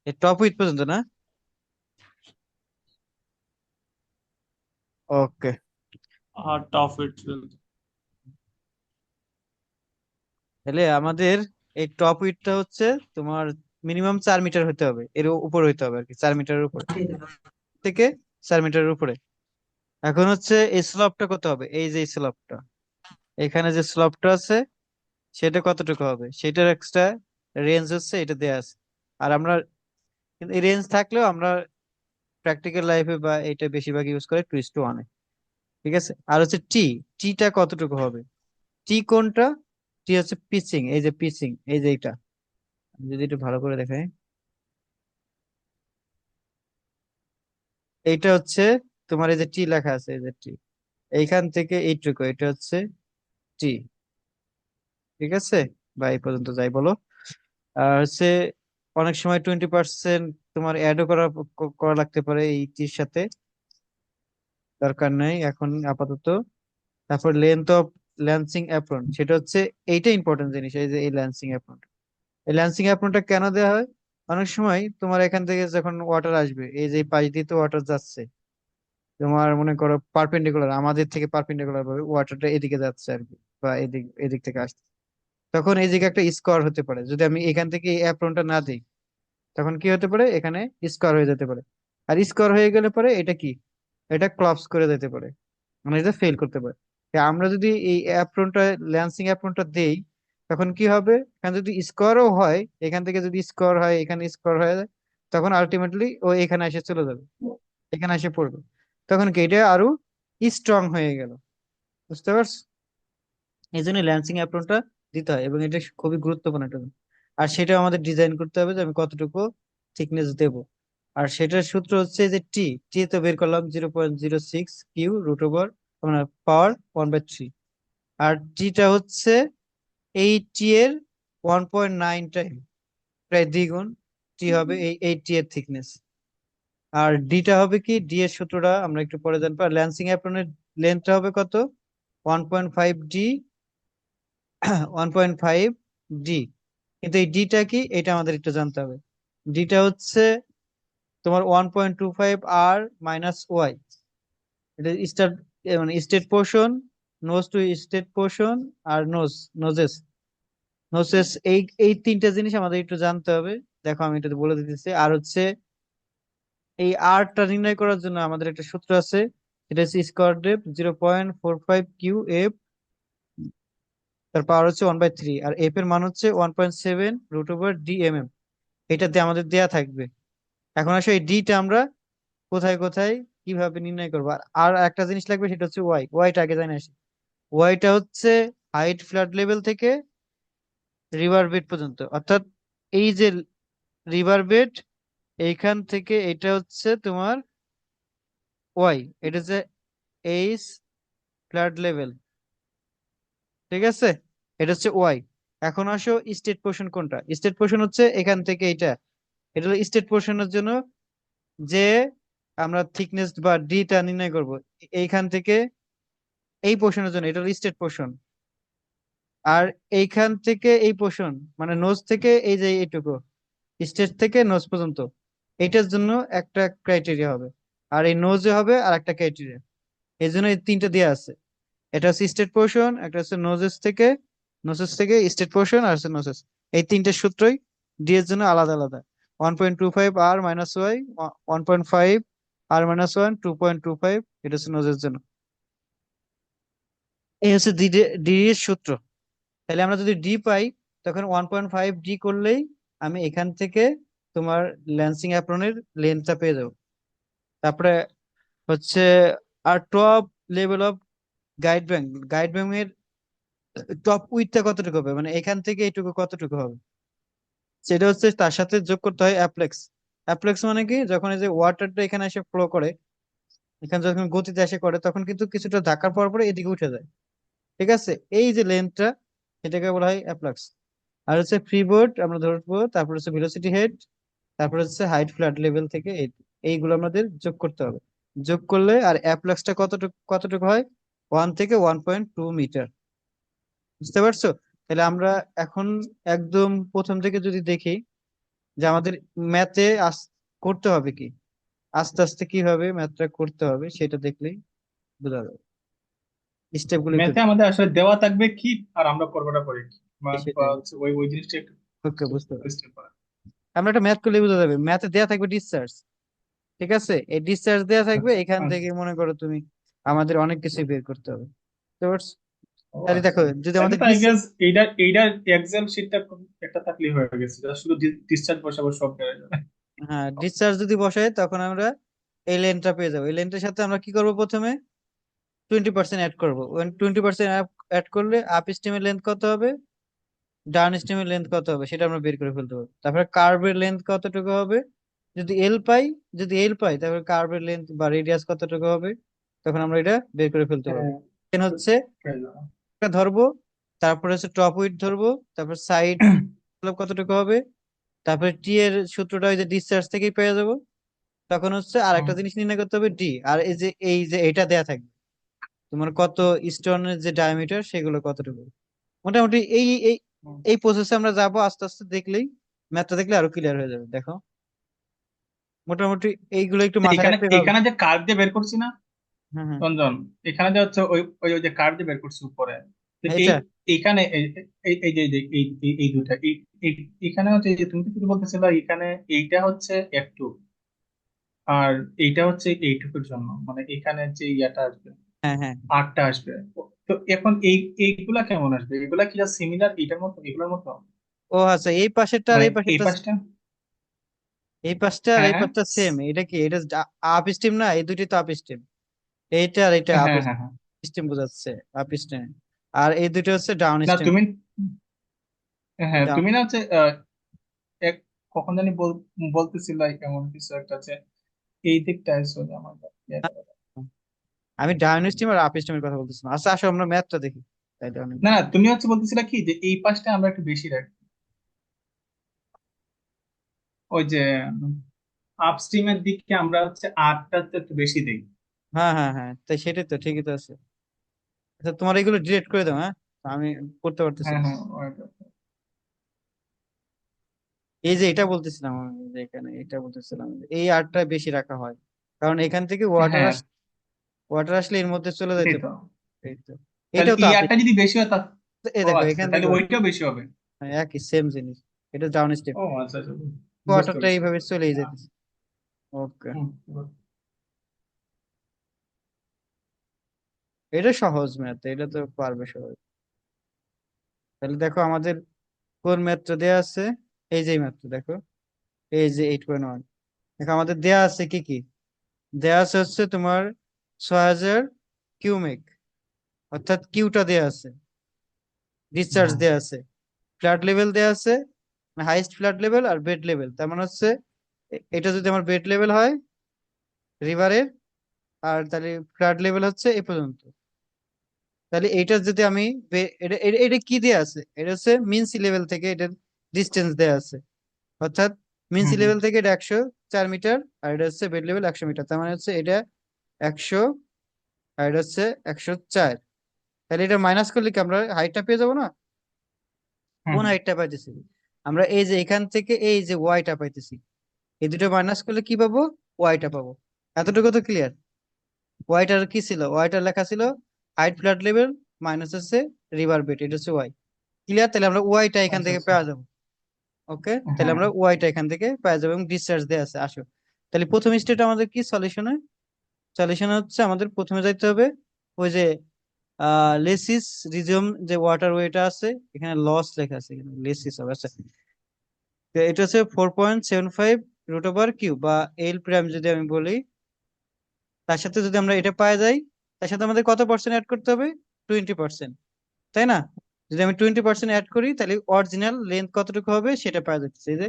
এই top with পর্যন্ত না? ওকে। हाँ टॉप इट। তাহলে আমাদের এই টপ উইথটা হচ্ছে তোমার মিনিমাম 4 মিটার হতে হবে, এর উপর হইতে হবে আর কি, 4 মিটারের উপরে থেকে 4 মিটারের উপরে। এখন হচ্ছে এই স্লপটা কত হবে, এই যে স্লপটা, এখানে যে স্লপটা আছে সেটা কতটুকু হবে, সেটার এক্সট্রা রেঞ্জ হচ্ছে এটা দেয়া আছে। আর আমরা কিন্তু এই রেঞ্জ থাকলেও আমরা প্র্যাকটিক্যাল লাইফে বা এটা বেশিরভাগ ইউজ করে 2:1। ঠিক আছে, আর হচ্ছে টিটা কতটুকু হবে, টি কোনটা, টি হচ্ছে পিচিং, এই যে পিচিং, এই যে এটা, আমি যদি একটু ভালো করে দেখাই, এইটা হচ্ছে তোমার এই যে টি লেখা আছে, এই যে টি, এইখান থেকে এইটুকু, এটা হচ্ছে টি। ঠিক আছে, বা এই পর্যন্ত যাই বলো। আর হচ্ছে অনেক সময় 20% তোমার অ্যাডও করা লাগতে পারে এই টির সাথে, দরকার নেই এখন আপাতত। তারপর লেন্থ অফ ল্যান্সিং অ্যাপ্রন, সেটা হচ্ছে এইটা ইম্পর্টেন্ট জিনিস, এই যে এই ল্যান্সিং অ্যাপ্রন। এই ল্যান্সিং অ্যাপ্রনটা কেন দেওয়া হয়, অনেক সময় তোমার এখান থেকে যখন ওয়াটার আসবে, এই যে পাশ দিয়ে তো ওয়াটার যাচ্ছে, তোমার মনে করো পারপেন্ডিকুলার, আমাদের থেকে পারপেন্ডিকুলার ভাবে ওয়াটারটা এদিকে যাচ্ছে আর কি, বা এদিক এদিক থেকে আসছে, তখন এই জায়গায় একটা স্কোয়ার হতে পারে। যদি আমি এখান থেকে এই অ্যাপ্রনটা না দিই, তখন কি হতে পারে, এখানে স্কোয়ার হয়ে যেতে পারে। আর স্কোয়ার হয়ে গেলে পরে এটা কি, এটা ক্লপস করে যেতে পারে, মানে এটা ফেল করতে পারে। আমরা যদি এই অ্যাপ্রনটা, ল্যান্সিং অ্যাপ্রনটা দেই, তখন কি হবে, এখানে যদি স্কোয়ারও হয়, এখান থেকে যদি স্কোয়ার হয়, এখানে স্কোয়ার হয়ে যায়, তখন আলটিমেটলি ও এখানে এসে চলে যাবে, এখানে এসে পড়বে, তখন কি এটা আরো স্ট্রং হয়ে গেল। বুঝতে পারছো? এই জন্য ল্যান্সিং অ্যাপ্রনটা দিতে হয়, এবং এটা খুবই গুরুত্বপূর্ণ একটা জিনিস। আর সেটা আমাদের ডিজাইন করতে হবে যে আমি কতটুকু থিকনেস দেব। আর সেটার সূত্র হচ্ছে যে টি, টি তো বের করলাম 0.06 কিউ রুট ওভার মানে পাওয়ার 1/3। আর টিটা হচ্ছে এই টি এর 1.9 টাইম, প্রায় দ্বিগুণ টি হবে এই টি এর থিকনেস। আর ডিটা হবে কি, ডি এর সূত্রটা আমরা একটু পরে জানবো। আর ল্যান্সিং অ্যাপ্রনের লেন্থটা হবে কত, 1.5 ডি, 1.5 ডি। কিন্তু এই ডিটা কি, এটা আমাদের একটু জানতে হবে। ডিটা হচ্ছে তোমার 1.25 আর - ওয়াই, এটা স্টার্ট মানে state portion, nodes to state portion, আর নোজেস নোজেস, এই তিনটা জিনিস আমাদের একটু জানতে হবে। দেখো আমি এটা বলে দিতেছি। আর হচ্ছে এই আরটা নির্ণয় করার জন্য আমাদের একটা সূত্র আছে, এটা হচ্ছে স্কোয়ার ডেপ 0.45 কিউ এফ, তার পাওয়ার হচ্ছে 1/3, আর এফ এর মান হচ্ছে 1.7 √/ডি এটা দিয়ে আমাদের দেয়া থাকবে। এখন আসলে এই ডিটা আমরা কোথায় কোথায় কিভাবে নির্ণয় করবো। আর আর একটা জিনিস লাগবে, সেটা হচ্ছে ওয়াইটা আগে জানি আসি। ওয়াইটা হচ্ছে হাইট ফ্লাড লেভেল থেকে রিভার বেড পর্যন্ত, অর্থাৎ এই যে রিভার বেড, এইখান থেকে এটা হচ্ছে তোমার ওয়াই, এটা হচ্ছে এইচ ফ্লাড লেভেল। ঠিক আছে, এটা হচ্ছে ওয়াই। এখন আসো স্টেট পোর্শন কোনটা, স্টেট পোর্শন হচ্ছে এখান থেকে এটা, এটা হলো স্টেট পোর্শনের জন্য যে আমরা থিকনেস বা ডিটা নির্ণয় করব এইখান থেকে এই পোর্শনের জন্য, এটা হলো স্টেট পোর্শন। আর এইখান থেকে এই পোর্শন মানে নোজ থেকে এই যে এইটুকু, স্টেট থেকে নোজ পর্যন্ত, এইটার জন্য একটা ক্রাইটেরিয়া হবে। আর এই নোজে হবে আর একটা ক্রাইটেরিয়া। এই জন্য এই তিনটা দেওয়া আছে, এটা হচ্ছে স্টেট পোর্শন, একটা হচ্ছে নোজেস থেকে স্টেট পোর্শন, আর হচ্ছে নোজেস। এই তিনটে সূত্রই ডি এর জন্য আলাদা আলাদা। 1.25 আর - ওয়াই, 1.5 আর - 1, 2.25, এটা হচ্ছে নোজের জন্য। এই হচ্ছে ডি এর সূত্র। তাহলে আমরা যদি ডি পাই, তখন 1.5 ডি করলেই আমি এখান থেকে তোমার ল্যান্সিং অ্যাপ্রনের লেন্থটা পেয়ে যাবো। তারপরে হচ্ছে আর টপ লেভেল অফ গাইড ব্যাং এর টপ উইথটা কতটুকু হবে, মানে এখান থেকে এইটুকু কতটুকু হবে, সেটা হচ্ছে তার সাথে যোগ করতে হয় অ্যাপ্লেক্স। অ্যাপ্লেক্স মানে কি, যখন এই যে ওয়াটারটা এখানে এসে ফ্লো করে, এখানে যখন গতিতে এসে করে, তখন কিন্তু কিছুটা ধাক্কার পর পরে এদিকে উঠে যায়। ঠিক আছে, এই যে লেন্থটা, এটাকে বলা হয় অ্যাপ্লেক্স। আর হচ্ছে ফ্রিবোর্ড আমরা ধরবো, তারপর হচ্ছে ভেলোসিটি হেড, তারপর হচ্ছে হাইট ফ্লাড লেভেল থেকে এইগুলো আমাদের যোগ করতে হবে। যোগ করলে আর অ্যাপ্লেক্সটা কতটুকু কতটুকু হয়, থেকে 1.2 মিটার। বুঝতে পারছো? তাহলে আমরা এখন একদম প্রথম থেকে যদি দেখি যে আমাদের ম্যাথে করতে হবে কি, আস্তে আস্তে কিভাবে ম্যাথটা করতে হবে সেটা দেখলেই বোঝা যাবে। স্টেপ গুলো একটু ম্যাথে আমাদের আসলে দেওয়া থাকবে কি, আর আমরা করবোটা করে কি, বা বা সেটাই। হচ্ছে ওই ওই জিনিসটা একটু ওকে, বুঝতে পারছি। step করা। আমরা একটা ম্যাথ করলে বোঝা যাবে, ম্যাথে দেওয়া থাকবে ডিসচার্জ। ঠিক আছে, এই ডিসচার্জ দেওয়া থাকবে, আচ্ছা এখান থেকে আচ্ছা। মনে করো তুমি আমাদের অনেক কিছু বের করতে হবে। বুঝতে পারছো? ও তাহলে আচ্ছা, দেখো যদি তাহলে আমাদের তো আই গেস এইটা এইটার এক্সেল শিটটা একটা থাকলেই হয়ে গেছে, যা শুধু ডিসচার্জ বসাবো সব বেড়ে যাবে। হ্যাঁ, ডিসচার্জ যদি বসাই তখন আমরা এই লেনটা পেয়ে যাবো। এই লেনটার সাথে আমরা কি করবো, প্রথমে 20% অ্যাড করবো। 20% অ্যাড করলে আপ স্ট্রিমের লেন্থ কত হবে, ডাউন স্ট্রিমের লেন্থ কত হবে, সেটা আমরা বের করে ফেলতে পারবো। তারপরে কার্ভের লেন্থ কতটুকু হবে, যদি এল পাই, যদি এল পাই তারপরে কার্ভের লেন্থ বা রেডিয়াস কতটুকু হবে, তখন আমরা এটা বের করে ফেলতে পারবো। হ্যাঁ, দেন হচ্ছে পেয়ে যাবো। এটা ধরবো, তারপরে হচ্ছে টপ উইড ধরবো, তারপর সাইড কতটুকু হবে, তারপরে টি এর সূত্রটা ওই যে ডিসচার্জ থেকেই পেয়ে যাবো। তখন হচ্ছে আর হুম, একটা জিনিস নির্ণয় করতে হবে ডি, আর এই যে এটা দেয়া থাকবে তোমার কত স্টোনের যে ডায়ামিটার সেগুলো কতটুকু। মোটামুটি এই এই হুম। এই প্রসেসে আমরা যাবো আস্তে আস্তে, দেখলেই ম্যাথটা দেখলে আরো ক্লিয়ার হয়ে যাবে। দেখো মোটামুটি এইগুলো একটু তো মাথায় এখানে রাখতে হবে। এখানে যে কার্ভ দিয়ে বের করছি না হ্যাঁ, হ্যাঁ, রঞ্জন, এখানে যে হচ্ছে ওই ওই ওই যে কার্ভ দিয়ে বের করছি উপরে, তো এই এটা এইখানে এই দুটা এখানে হচ্ছে এই যে তুমি কিছু বলতেছিলে, এখানে এইটা হচ্ছে একটু, আর এইটা হচ্ছে এইটুকুর জন্য, মানে এখানে যে ইয়াটা আসবে, হ্যাঁ, হ্যাঁ। আটটা আসবে। তো এখন এইগুলা কেমন আসবে, এগুলা কি সিমিলার এইটার মতো, এগুলোর মতো? ও আচ্ছা, এই পাশেরটা আর মানে এই এই পাশেরটা, পাশটা। এই পাশটা আর হ্যাঁ এই হ্যাঁ পাশটা সেম। এটা কি, এটা আপ স্টিম না, এই দুটি তো আপ স্টিম। এইটা আর এটা আপ হ্যাঁ হ্যাঁ হ্যাঁ। স্টিম বোঝাচ্ছে, আপ স্টিম। আর এই দুটো হচ্ছে ডাউন না স্টিম। তুমি, হ্যাঁ ডাউন। তুমি না হচ্ছে এক কখন জানি বলতেছিল এমন কিছু একটা আছে, এই দিকটা আসলে আমার ইয়ে করা যায়। আমি ডাউন স্টিম আর আপ স্টিমের কথা বলতেছিলাম। আচ্ছা আসো আমরা ম্যাথটা দেখি। তাই ডাউন। না না, তুমি হচ্ছে বলতেছিলা কি যে এই পাশটা আমরা একটু বেশি রাখি, ওই যে আপস্ট্রিমের দিকে আমরা হচ্ছে আটটা একটু বেশি দিই। হ্যাঁ, হ্যাঁ, হ্যাঁ, তাই সেটাই তো, ঠিকই তো আছে। আচ্ছা তোমার এগুলো ডিলিট করে দাও, হ্যাঁ, আমি করতে পারতেছি হ্যাঁ না। হ্যাঁ ওইটা। এই যে এটা বলতেছিলাম আমি, যে এখানে এটা বলতেছিলাম যে এই আরটা বেশি রাখা হয়, কারণ এখান থেকে হ্যাঁ ওয়াটার আসলে এর মধ্যে চলে এটাই যেতে তো। পারে। এই তো, তাহলে এটাও তো এই আপে। আটটা যদি বেশি হয় তা, এই ও দেখো আচ্ছা এখান তাহলে থেকে ওইটাও বেশি হবে। একই সেম জিনিস, এটা ডাউন স্টেপ, ও আচ্ছা আচ্ছা, বুঝতে ওয়াটারটা পারছি। এইভাবে চলেই যেতেছে। ওকে, হুম, এটা সহজ ম্যাথ, এটা তো পারবে সবাই। তাহলে দেখো আমাদের কোন ম্যাথটা দেয়া আছে, এই যে ম্যাথটা দেখো, এই যে 8.1। দেখো আমাদের দেয়া আছে কি কি, দেয়া আছে হচ্ছে তোমার 6000 কিউমেক, অর্থাৎ কিউটা দেয়া আছে, ডিসচার্জ হ্যাঁ দেয়া আছে, ফ্ল্যাট লেভেল দেয়া আছে, হাইস্ট ফ্ল্যাট লেভেল আর বেড লেভেল। তার মানে হচ্ছে এটা যদি আমার বেড লেভেল হয় রিভারের, আর তাহলে ফ্ল্যাট লেভেল হচ্ছে এ পর্যন্ত। তাহলে এইটা যদি আমি এটা এটা এটা কি দেয়া আছে, এটা হচ্ছে মিন সি লেভেল থেকে এটার ডিস্টেন্স দেয়া আছে। অর্থাৎ মিন সি হুম হুম লেভেল থেকে এটা 104 মিটার, আর এটা হচ্ছে বেড লেভেল 100 মিটার। তার মানে হচ্ছে এটা 100, আর এটা হচ্ছে 104। তাহলে এটা মাইনাস করলে কি আমরা হাইটটা পেয়ে যাবো না? হুম। কোন হাইটটা পাইতেছি, আমরা এই যে এখান থেকে এই যে ওয়াইটা পাইতেছি, এই দুটো মাইনাস করলে কি পাবো, ওয়াইটা পাবো। এতটুকু তো ক্লিয়ার। ওয়াইটার কি ছিল, ওয়াইটার লেখা ছিল হাইট ফ্ল্যাট লেভেল মাইনাস হচ্ছে রিভার বেড, এটা হচ্ছে ওয়াই। ক্লিয়ার? তাহলে আমরা ওয়াইটা এখান আচ্ছা থেকে আচ্ছা। পেয়ে যাবো। ওকে, তাহলে হ্যাঁ আমরা ওয়াইটা এখান থেকে পেয়ে যাবো এবং ডিসচার্জ দেওয়া আছে। আসো তাহলে প্রথম স্টেপ আমাদের কি, সলিউশনে। সলিউশনে হচ্ছে আমাদের প্রথমে যাইতে হবে ওই যে লেসিস রিজিওম, যে ওয়াটার ওয়েটা আছে, এখানে লস লেখা আছে, এখানে লেসিস হবে। আচ্ছা, তো এটা হচ্ছে 4.75 √/কিউব বা এল প্রাইম যদি আমি বলি, তার সাথে যদি আমরা এটা পাই যাই, তার সাথে আমাদের কত পার্সেন্ট অ্যাড করতে হবে, 20%, তাই না? যদি আমি 20% অ্যাড করি তাহলে অরিজিনাল লেন্থ কতটুকু হবে সেটা পাওয়া যাচ্ছে, এই যে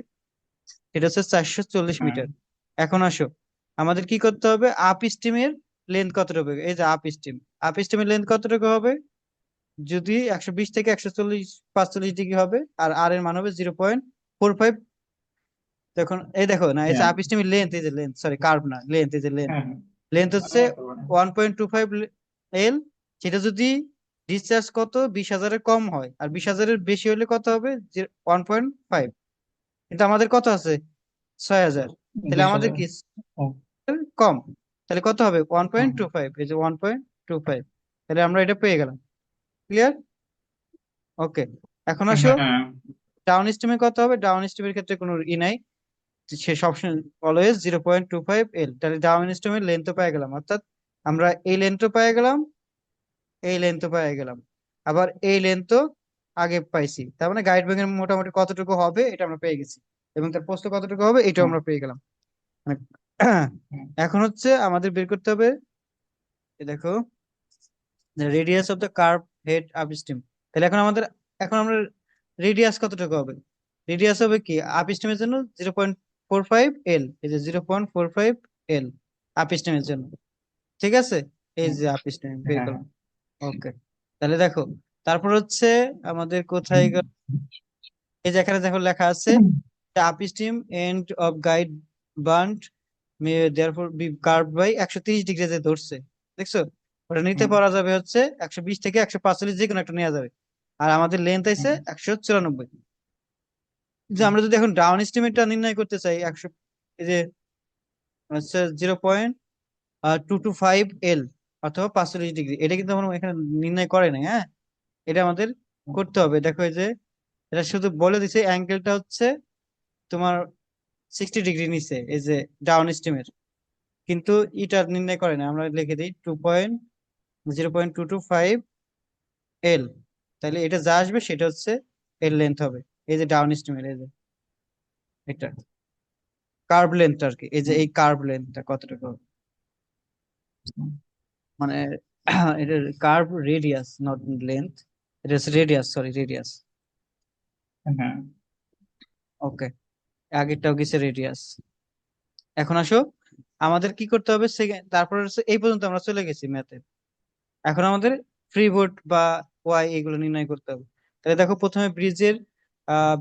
এটা হচ্ছে 440 হ্যাঁ মিটার এখন আসো আমাদের কি করতে হবে, আপ স্ট্রিমের লেন্থ কতটুকু হবে, এই যে আপ স্ট্রিমের লেন্থ কতটুকু হবে, যদি 120 থেকে 140 45 ডিগ্রি হবে, আর আর এর মান হবে 0.45। দেখুন এই দেখো না, এই যে হ্যাঁ আপ স্ট্রিমের লেন্থ, এই যে লেন্থ, সরি কার্ভ না লেন্থ, এই যে লেন্থ, হ্যাঁ হ্যাঁ। লেন্থ আরে হচ্ছে বলতে পারে। 1.25 এল, সেটা যদি ডিসচার্জ কত 20,000-এর কম হয় আর 20,000-এর বেশি হলে কত হবে, যে 1.5। কিন্তু আমাদের কত আছে 6,000, তাহলে বিশ আমাদের হাজার কি ও কম, তাহলে কত হবে ওয়ান হুম, পয়েন্ট টু ফাইভ এই যে 1.25, তাহলে আমরা এটা পেয়ে গেলাম। ক্লিয়ার? ওকে, এখন আসো হ্যাঁ ডাউন স্ট্রিমে কত হবে। ডাউন স্ট্রিমের ক্ষেত্রে কোনো নাই, সে সবসময় অলওয়েজ 0.25 L, তাহলে ডাউন স্ট্রিমের লেন্থও পেয়ে গেলাম, অর্থাৎ আমরা এই লেন্থও পেয়ে গেলাম, এই লেন্থও পেয়ে গেলাম, আবার এই লেন্থও আগে পাইছি। তার মানে গাইড ব্যাংকের মোটামুটি কতটুকু হবে এটা আমরা পেয়ে গেছি, এবং তার প্রস্থ কতটুকু হবে এটাও হুম, আমরা পেয়ে গেলাম। মানে হুম, এখন হচ্ছে আমাদের বের করতে হবে, এই দেখো, radius of the curve head up stream. তাহলে এখন আমরা রেডিয়াস কতটুকু হবে, রেডিয়াস হবে কি আপ স্ট্রিমের জন্য 0.45 L, এই যে 0.45 L আপ স্ট্রিমের জন্য। ঠিক আছে, এই হুম, যে আপ স্ট্রিম বের হ্যাঁ করলাম। ওকে, তাহলে দেখো, তারপর হচ্ছে আমাদের কোথায় গেল, এই যে এখানে দেখো লেখা আছে upstream end of guide bund may therefore be curved by 130 degree যে ধরছে, দেখছো, ওটা নিতে হুম, পারা যাবে হচ্ছে 120 থেকে 145, যে কোনো একটা নেওয়া যাবে। আর আমাদের লেন্থ আছে হুম, 194। যে হুম, আমরা যদি এখন ডাউন এস্টিমেটটা নির্ণয় করতে চাই 100, এই যে হচ্ছে 0.225 L অথবা 45 ডিগ্রি, এটা কিন্তু আমরা এখানে নির্ণয় করে নাই, হ্যাঁ, এটা আমাদের হুম, করতে হবে। দেখো এই যে এটা শুধু বলে দিছে অ্যাঙ্গেলটা হচ্ছে তোমার 60 ডিগ্রি নিচে, এই যে ডাউন স্ট্রিমের, কিন্তু এটা নির্ণয় করে না, আমরা লিখে দিই 0.225L, তাহলে এটা যা আসবে সেটা হচ্ছে এর লেন্থ হবে, এই যে ডাউন স্ট্রিমের, এই যে এটা কার্ভ লেন্থ আর কি, এই যে হুম, এই কার্ভ লেন্থটা কতটুকু হবে? হুম, মানে এটা কার্ভ রেডিয়াস, নট লেন্থ, এটা হচ্ছে রেডিয়াস, সরি রেডিয়াস। হ্যাঁ ওকে, আগেরটাও গেছে রেডিয়াস। এখন আসো আমাদের কি করতে হবে, সেকেন্ড, তারপর হচ্ছে এই পর্যন্ত আমরা চলে গেছি ম্যাথে। এখন আমাদের ফ্রি বোর্ড বা ওয়াই এগুলো নির্ণয় করতে হবে। তাহলে দেখো প্রথমে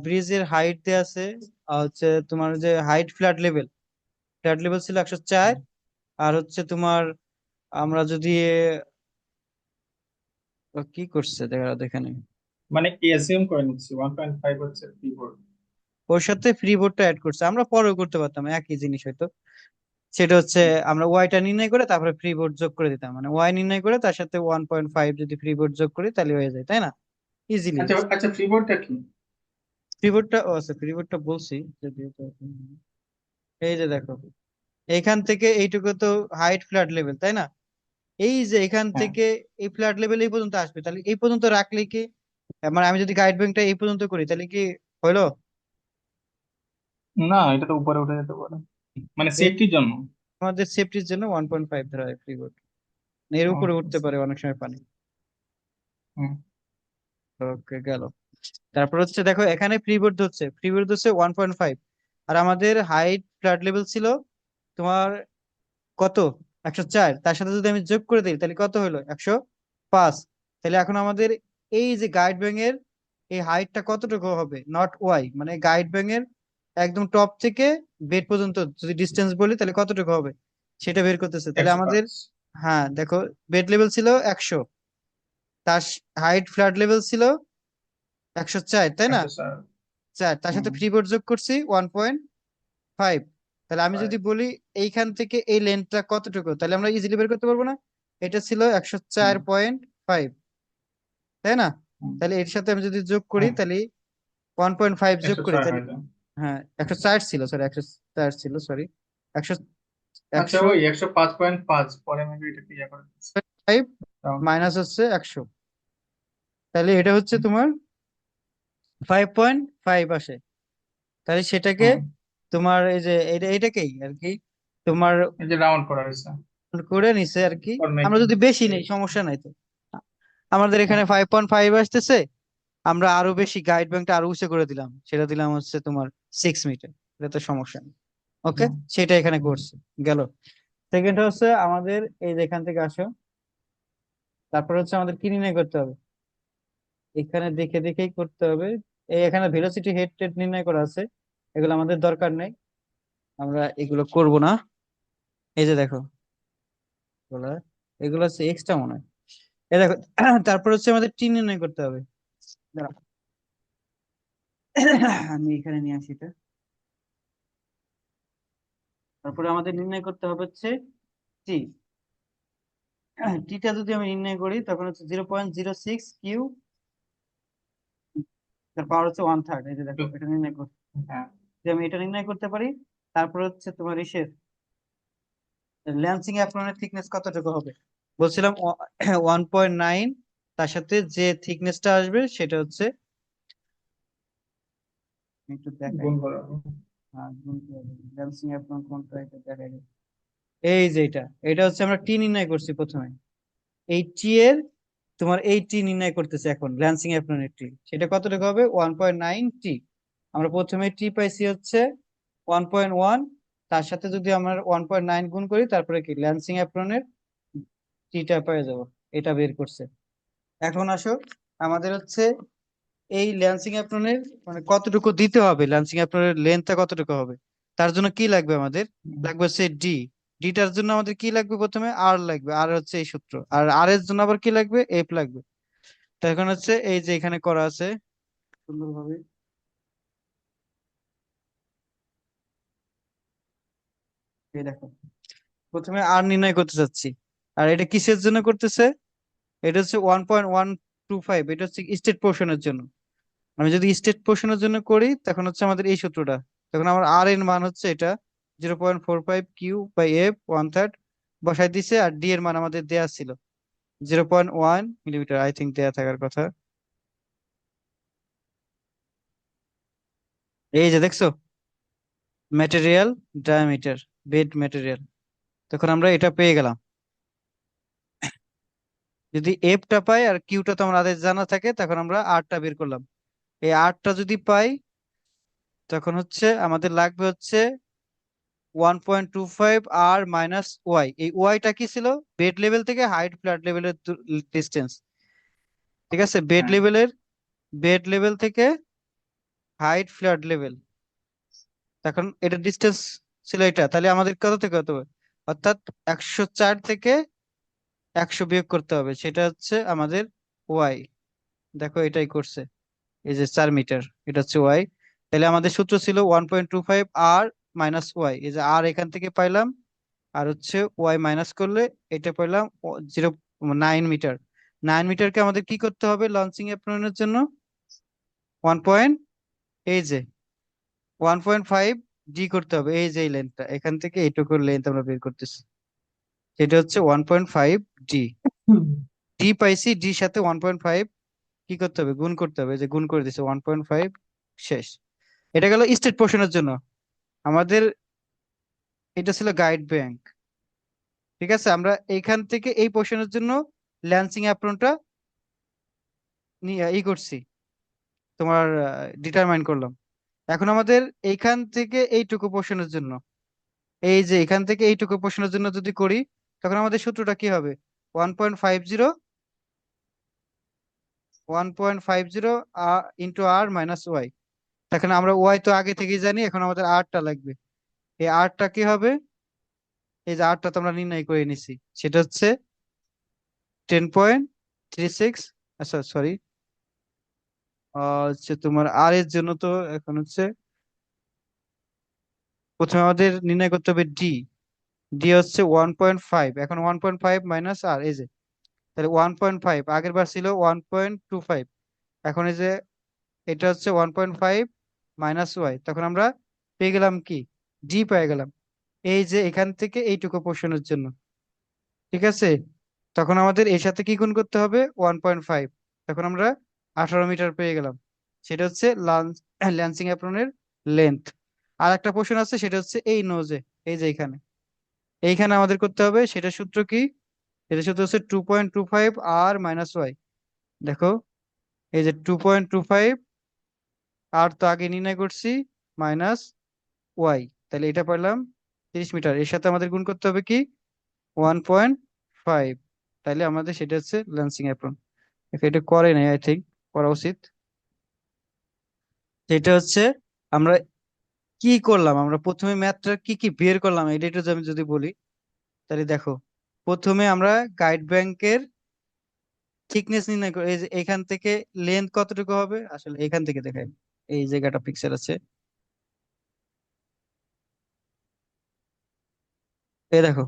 ব্রিজের হাইট দেওয়া আছে, হচ্ছে তোমার যে হাইট ফ্ল্যাট লেভেল ছিল 104। আর হচ্ছে তোমার আমরা যদি কি করছে দেখা এখানে, মানে এজিউম করে নিচ্ছি 1.5 হচ্ছে কিবোর্ড ওর সাথে ফ্রি বোর্ডটা অ্যাড করছে, আমরা পরেও করতে পারতাম একই জিনিস হয়তো। সেটা হচ্ছে আমরা ওয়াইটা নির্ণয় করে তারপরে ফ্রি বোর্ড যোগ করে দিতাম, মানে ওয়াই নির্ণয় করে তার সাথে 1.5 যদি ফ্রি বোর্ড যোগ করি তাহলে হয়ে যায়, তাই না, ইজিলি। আচ্ছা আচ্ছা কিবোর্ডটা কি ফ্রি বোর্ডটা, ও আচ্ছা ফ্রি বোর্ডটা বলছি যদিও তো, এই যে দেখো এইখান থেকে এইটুকু তো হাইট ফ্ল্যাট লেভেল, তাই না, এই যে এখান হ্যাঁ থেকে এই ফ্ল্যাট লেভেল এই পর্যন্ত আসবে, তাহলে এই পর্যন্ত রাখলে কি, মানে আমি যদি গাইড ব্যাংকটা এই পর্যন্ত করি তাহলে কি হলো, না এটা তো উপরে উঠে যেতে পারে মানে এই সেফটির জন্য আমাদের সেফটির জন্য 1.5 ধরা হয় ফ্রি বোর্ড, এর ও, উপরে উঠতে আচ্ছা। পারে অনেক সময় পানি। হুম, ওকে, গেল। তারপর হচ্ছে দেখো এখানে ফ্রি বোর্ড হচ্ছে 1.5, আর আমাদের হাইট ফ্ল্যাট লেভেল ছিল তোমার কত, 104, তার সাথে যদি আমি যোগ করে দিই তাহলে কত হলো 105। তাহলে এখন আমাদের এই যে গাইড ব্যাং এর এই হাইটটা কতটুকু হবে, নট ওয়াই, মানে গাইড ব্যাং এর একদম টপ থেকে বেড পর্যন্ত যদি ডিস্টেন্স বলি তাহলে কতটুকু হবে সেটা বের করতেছে। তাহলে আমাদের, 105 হ্যাঁ দেখো, বেড লেভেল ছিল 100, তার হাইট ফ্ল্যাট লেভেল ছিল 104, তাই না, 104 4, তার হুম সাথে ফ্রি বোর্ড যোগ করছি 1.5। তাহলে আমি যদি 5 বলি এইখান থেকে এই লেন্থটা কতটুকু, তাহলে আমরা ইজিলি বের করতে পারবো না, এটা ছিল একশো হুম চার পয়েন্ট ফাইভ তাই না, হুম তাহলে এর সাথে আমি যদি যোগ করি হ্যাঁ তাহলে 1.5 যোগ করি 104 তাহলে, হয়ে যায় হ্যাঁ 104 ছিল, সরি 104 ছিল, সরি একশো আচ্ছা একশো ওই 105.5 পরে মেবি এটা ক্লিয়ার করে দিচ্ছি ফাইভ রাউন্ড মাইনাস হচ্ছে 100, তাহলে এটা হচ্ছে তোমার 5.5 আসে। তাহলে সেটাকে হুম তোমার এই যে এটাকেই আর কি তোমার এই যে রাউন্ড করা হয়েছে করে নিছে আর কি। ফর আমরা মেকিং যদি বেশি নেই সমস্যা নাই তো, আমাদের এখানে 5.5 আসতেছে, আমরা আরো বেশি গাইড ব্যাংকটা আরো উঁচু করে দিলাম, সেটা দিলাম হচ্ছে তোমার 6 মিটার, এটা তো সমস্যা নেই। ওকে, সেটা এখানে করছে, গেল। সেকেন্ড হচ্ছে আমাদের এই যে এখান থেকে আসো, তারপর হচ্ছে আমাদের কি নির্ণয় করতে হবে, এখানে দেখে দেখেই করতে হবে। এই এখানে ভেলোসিটি হেড টেড নির্ণয় করা আছে, এগুলো আমাদের দরকার নেই, আমরা এগুলো করব না। এই যে দেখো এগুলো এগুলো হচ্ছে এক্সট্রা মনে হয়, এ দেখো তারপর হচ্ছে আমাদের টি নির্ণয় করতে হবে। দাঁড়াও, আমি এখানে নিয়ে আসি এটা। তারপরে আমাদের নির্ণয় করতে হবে হচ্ছে টি। টিটা যদি আমি নির্ণয় করি তখন হচ্ছে 0.06 কিউ, তার পাওয়ার হচ্ছে 1/3। এই যে দেখো এটা নির্ণয় করতে, হ্যাঁ, যদি আমি এটা নির্ণয় করতে পারি, তারপর হচ্ছে তোমার ইসের ল্যান্সিং অ্যাপ্রনের থিকনেস কতটুকু হবে বলছিলাম, 1.9। তার সাথে যে থিকনেসটা আসবে সেটা হচ্ছে, আমি একটু দেখাই। গুণ করো। ল্যান্সিং অ্যাপ্রন কোনটা, এটা দেখাই। এই যে এটা, এটা হচ্ছে আমরা টি নির্ণয় করছি প্রথমে। এই টি এর, তোমার এই টি নির্ণয় করতেছে এখন ল্যান্সিং অ্যাপ্রনের টি, সেটা কতটুকু হবে? 1.9 টি। আমরা প্রথমে টি পাইছি হচ্ছে 1.1, তার সাথে যদি আমরা 1.9 গুণ করি, তারপরে কি ল্যান্সিং অ্যাপ্রনের টিটা পেয়ে যাবো। এটা বের করছে। এখন আসো, আমাদের হচ্ছে এই ল্যান্সিং অ্যাপ্রনের মানে কতটুকু দিতে হবে, ল্যান্সিং অ্যাপ্রনের লেন্থটা কতটুকু হবে, তার জন্য কি লাগবে আমাদের? লাগবে হচ্ছে ডি। ডিটার জন্য আমাদের কি লাগবে? প্রথমে আর লাগবে, আর হচ্ছে এই সূত্র। আর আর এর জন্য আবার কি লাগবে? এফ লাগবে। তো এখন হচ্ছে এই যে এখানে করা আছে সুন্দরভাবে, এই দেখো, প্রথমে আর নির্ণয় করতে চাচ্ছি। আর এটা কিসের জন্য করতেছে? এটা হচ্ছে 1.125, এটা হচ্ছে স্টেট পোর্শনের জন্য। আমি যদি স্টেট পোর্শনের জন্য করি তখন হচ্ছে আমাদের এই সূত্রটা, তখন আমার আর এর মান হচ্ছে এটা 0.45 কিউ/এফ 1/3 বসাই দিছে। আর ডি এর মান আমাদের দেয়া ছিল 0.1 মিলিমিটার, আই থিঙ্ক দেয়া থাকার কথা। এই যে দেখছো, ম্যাটেরিয়াল ডায়ামিটার, বেড ম্যাটেরিয়াল, তখন আমরা এটা পেয়ে গেলাম। যদি এফটা পাই আর কিউটা তো আমাদের জানা থাকে, তখন আমরা আরটা বের করলাম। এই আরটা যদি পাই, তখন হচ্ছে আমাদের লাগবে হচ্ছে 1.25 আর - ওয়াই। এই ওয়াইটা কি ছিল? বেড লেভেল থেকে হাইট ফ্ল্যাট লেভেলের ডিস্টেন্স। ঠিক আছে, হ্যাঁ, বেড লেভেল থেকে হাইট ফ্ল্যাট লেভেল, তখন এটা ডিস্টেন্স ছিল এটা। তাহলে আমাদের কত থেকে কত হবে? অর্থাৎ 104 থেকে 100 বিয়োগ করতে হবে, সেটা হচ্ছে আমাদের ওয়াই। দেখো এটাই করছে, এই যে 4 মিটার, এটা হচ্ছে ওয়াই। তাহলে আমাদের সূত্র ছিল 1.25 আর - ওয়াই। এই যে আর এখান থেকে পাইলাম, আর হচ্ছে ওয়াই মাইনাস করলে এটা পেলাম 0.9 মিটার। 9 মিটারকে আমাদের কি করতে হবে লঞ্চিং অ্যাপ্রনের জন্য? 1. এই যে 1.5 ডি করতে হবে। এই যে এই লেন্থটা, এখান থেকে এইটুকুর লেন্থ আমরা বের করতেছি, সেটা হচ্ছে 1.5 ডি। ডি পাইছি, ডি সাথে 1.5 কি করতে হবে? গুণ করতে হবে। এই যে গুণ করে দিছে 1.5। শেষ। এটা গেল স্টেট পোর্শনের জন্য আমাদের। এটা ছিল গাইড ব্যাংক। ঠিক আছে, আমরা এইখান থেকে এই পোর্শনের জন্য ল্যান্সিং অ্যাপ্রনটা নিয়ে ই করছি, তোমার ডিটারমাইন করলাম। এখন আমাদের এইখান থেকে এইটুকু পোর্শনের জন্য, এই যে এখান থেকে এইটুকু পোর্শনের জন্য যদি করি, তখন আমাদের সূত্রটা কি হবে? 1.50, 1.50 ইন্টু আর - ওয়াই। তখন আমরা ওয়াই তো আগে থেকেই জানি, এখন আমাদের আরটা লাগবে। এই আরটা কি হবে? এই যে আরটা তো আমরা নির্ণয় করে নিছি, সেটা হচ্ছে 10.36। আচ্ছা সরি, হচ্ছে তোমার আর এর জন্য তো এখন হচ্ছে প্রথমে আমাদের নির্ণয় করতে হবে ডি। ডি হচ্ছে 1.5, এখন 1.5 মাইনাস আর, এই যে তাহলে 1.5, আগের বার ছিল 1.25, এখন এই যে এটা হচ্ছে 1.5 মাইনাস ওয়াই, তখন আমরা পেয়ে গেলাম কি? ডি পেয়ে গেলাম। এই যে এখান থেকে এইটুকু পোর্শনের জন্য। ঠিক আছে, তখন আমাদের এর সাথে কি গুণ করতে হবে? 1.5, তখন আমরা 18 মিটার পেয়ে গেলাম। সেটা হচ্ছে ল্যান্সিং অ্যাপ্রনের লেন্থ। আর একটা পোর্শন আছে, সেটা হচ্ছে এই নোজে, এই যে এখানে, এইখানে আমাদের করতে হবে। সেটা সূত্র কি? এটা সূত্র হচ্ছে 2.25 আর - ওয়াই। দেখো, এই যে 2.25, আর তো আগে নির্ণয় করছি, মাইনাস ওয়াই, তাহলে এটা পেলাম 30 মিটার। এর সাথে আমাদের গুণ করতে হবে কি? 1.5। তাইলে আমাদের সেটা হচ্ছে ল্যান্সিং অ্যাপ্রন। এটা করে নাই, আই থিঙ্ক করা উচিত। যেটা হচ্ছে আমরা কি করলাম, আমরা প্রথমে ম্যাথটা কি কি বের করলাম, এটা একটু আমি যদি বলি, তাহলে দেখো, প্রথমে আমরা গাইড ব্যাংকের থিকনেস নির্ণয় করে, এই যে এখান থেকে লেন্থ কতটুকু হবে, আসলে এখান থেকে দেখাই, এই জায়গাটা পিকচার আছে, এই দেখো,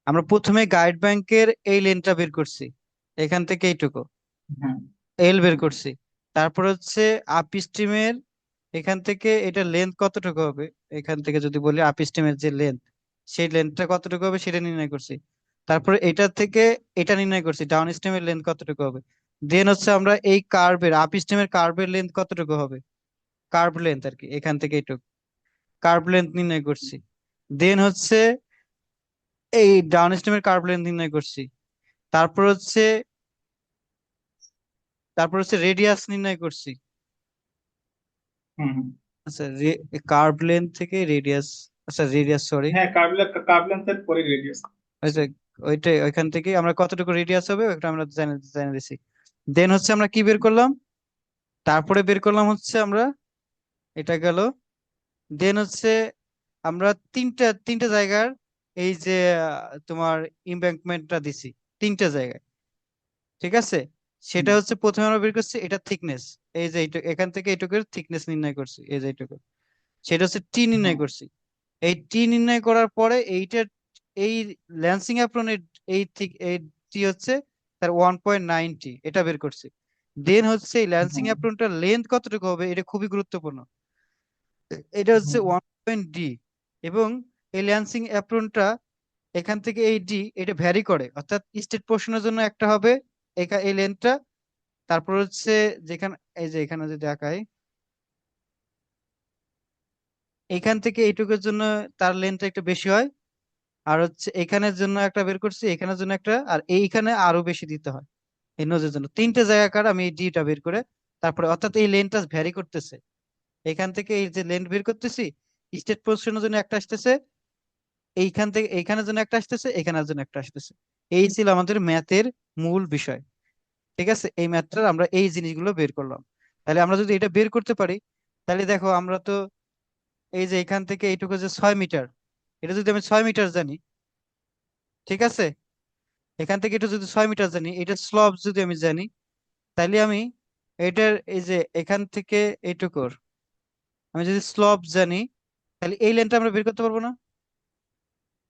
আমরা প্রথমে গাইড ব্যাংকের এই লেন্থটা বের করছি, এখান থেকে এইটুকু হ্যাঁ এল বের করছি। তারপর হচ্ছে আপ স্ট্রিমের এখান থেকে এটা লেন্থ কতটুকু হবে, এখান থেকে যদি বলি আপ স্ট্রিমের যে লেন্থ, সেই লেন্থটা কতটুকু হবে সেটা নির্ণয় করছি। তারপরে এটা থেকে এটা নির্ণয় করছি ডাউন স্ট্রিমের লেন্থ কতটুকু হবে। দেন হচ্ছে আমরা এই কার্ভের আপ স্ট্রিমের কার্ভের লেন্থ কতটুকু হবে, কার্ভ লেন্থ আর কি, এখান থেকে এইটুকু কার্ভ লেন্থ নির্ণয় করছি। দেন হচ্ছে এই ডাউন স্ট্রিমের কার্ভ লেন্থ নির্ণয় করছি। তারপর হচ্ছে রেডিয়াস নির্ণয় করছি। হুম হুম। আচ্ছা, কার্ভ লেন্থ থেকে রেডিয়াস, আচ্ছা রেডিয়াস সরি, হ্যাঁ কার্ভ লেন্থের পরে রেডিয়াস। ওই যে ওইটাই, ওইখান থেকে আমরা কতটুকু রেডিয়াস হবে ওটা আমরা জেনে জেনে দিছি। দেন হচ্ছে আমরা কি বের করলাম, তারপরে বের করলাম হচ্ছে আমরা, এটা গেল। দেন হচ্ছে আমরা তিনটা তিনটা জায়গার এই যে তোমার ইমব্যাঙ্কমেন্টটা দিছি, তিনটা জায়গায়, ঠিক আছে। সেটা হুম হচ্ছে প্রথমে আমরা বের করছি এটা থিকনেস, এই যে এইটুকু এখান থেকে এইটুকুর থিকনেস নির্ণয় করছি, এই যে এইটুকু, সেটা হচ্ছে টি নির্ণয় হ্যাঁ করছি। এই টি নির্ণয় করার পরে এইটার এই ল্যান্সিং অ্যাপ্রনের এই টি হচ্ছে তার 1.9 টি, এটা বের করছি। দেন হচ্ছে এই ল্যান্সিং হ্যাঁ অ্যাপ্রনটার লেন্থ কতটুকু হবে, এটা খুবই গুরুত্বপূর্ণ, এটা হচ্ছে হ্যাঁ 1 ডি। এবং এই ল্যান্সিং অ্যাপ্রনটা এখান থেকে এই ডি এটা ভ্যারি করে, অর্থাৎ স্টেট পোর্শনের জন্য একটা হবে এই লেন্থটা। তারপর হচ্ছে যেখানে এই যে এখানে যদি দেখায়, এখান থেকে এইটুকুর জন্য তার লেন্থটা একটু বেশি হয়। আর হচ্ছে এখানের জন্য একটা বের করছি, এখানের জন্য একটা, আর এইখানে আরো বেশি দিতে হয় এই নোজের জন্য, তিনটে জায়গাকার আমি এই ডিটা বের করে, তারপরে অর্থাৎ এই লেনটা ভ্যারি করতেছে। এখান থেকে এই যে লেন্থ বের করতেছি, স্টেট পজিশনের জন্য একটা আসতেছে, এইখান থেকে এইখানের জন্য একটা আসতেছে, এখানের জন্য একটা আসতেছে। এই ছিল আমাদের ম্যাথের মূল বিষয়, ঠিক আছে। এই ম্যাথটার আমরা এই জিনিসগুলো বের করলাম। তাহলে আমরা যদি এটা বের করতে পারি, তাহলে দেখো আমরা তো এই যে এখান থেকে এইটুকু যে 6 মিটার, এটা যদি আমি 6 মিটার জানি, ঠিক আছে, এখান থেকে এটা যদি 6 মিটার জানি, এটা স্লপ যদি আমি জানি, তাহলে আমি এটার এই যে এখান থেকে এইটুকুর আমি যদি স্লপ জানি, তাহলে এই লাইনটা আমরা বের করতে পারবো না।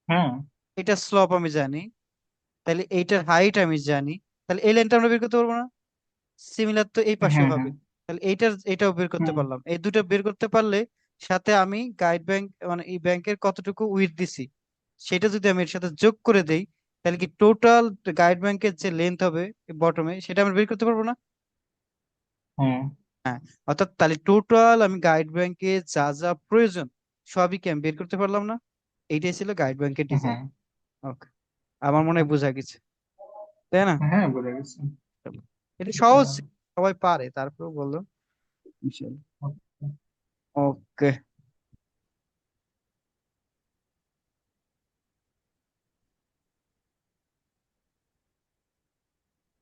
হ্যাঁ এটা স্লপ আমি জানি, তাহলে এইটার হাইট আমি জানি, তাহলে এই লাইনটা আমরা বের করতে পারবো না। সিমিলার তো এই পাশেও হ্যাঁ হবে। হ্যাঁ তাহলে এটাও বের করতে হুম পারলাম, এই দুটো বের করতে পারলে সাথে আমি গাইড ব্যাংক মানে এই ব্যাংকের কতটুকু উইথ দিছি সেটা যদি আমি এর সাথে যোগ করে দেই, তাহলে কি টোটাল গাইড ব্যাংকের যে লেন্থ হবে বটমে সেটা আমরা বের করতে পারবো না। হ্যাঁ হ্যাঁ, অর্থাৎ তাহলে টোটাল আমি গাইড ব্যাংকে যা যা প্রয়োজন সবই কি আমি বের করতে পারলাম না। এইটাই ছিল গাইড ব্যাংকের ডিজাইন। হ্যাঁ ওকে, আমার মনে হয় বোঝা গেছে, তাই না? হ্যাঁ বোঝা গেছে। এটা সহজ, আহ, সবাই পারে, তারপরেও বললো। ওকে।